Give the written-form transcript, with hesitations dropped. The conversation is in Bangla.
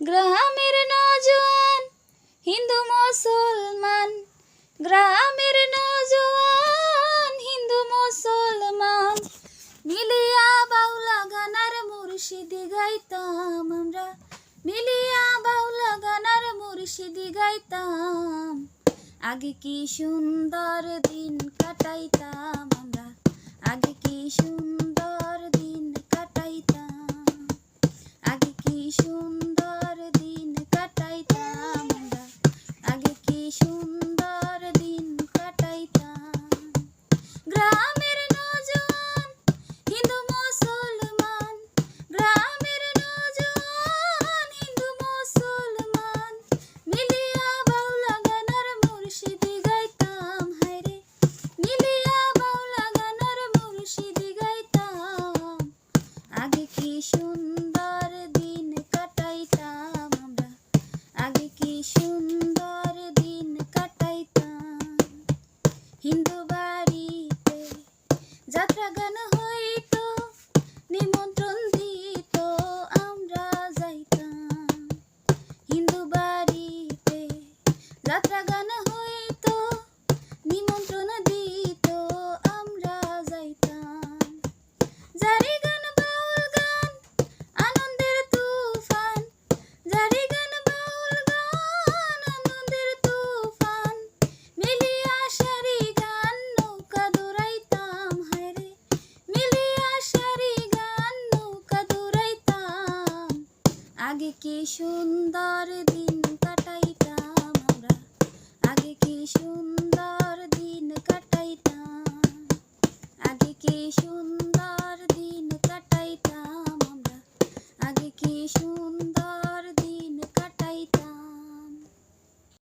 গ্রামের নওজোয়ান হিন্দু মুসলমান, গ্রামের নওজোয়ান হিন্দু মুসলমান মিলিয়া বাউলা গানার মুর্শিদি গাইতাম আমরা, মিলিয়া বাউলা গানার মুর্শিদি গাইতাম। আগে কি সুন্দর দিন কাটাইতাম আমরা, আগে কি সুন্দর দিন কাটাইতাম, আগে কি সুন্দর দিন কাটাইতাম আমরা, আগে কি সুন্দর দিন কাটাইতাম। গ্রামের নওজোয়ান হিন্দু মুসলমান, গ্রামের নওজোয়ান হিন্দু মুসলমান মিলিয়া বাউলা গানার মুর্শিদি গাইতাম, হায়রে মিলিয়া বাউলা গানার মুর্শিদি গাইতাম। আগে কি সুন্দর দিন কাটাইতাম আমরা, আগে কি সুন্দর দিন কাটাইতাম। হিন্দু বাড়িতে যাত্রা গান হইতো, নিমন্ত্রণ দিত আমরা যাইতাম। হিন্দু বাড়িতে যাত্রা গান হইতো, নিমন্ত্রণ দিত আমরা যাইতাম। জারি গান বাউল গান আনন্দের তুফান, জারি গান বাউল গান আনন্দের তুফান মিলিয়া সারি গান নৌকা দৌড়াইতাম, হায়রে মিলিয়া সারি গান নৌকা দৌড়াইতাম। আগে কি সুন্দর দিন কাটাইতাম আমরা, আগে কি সুন্দর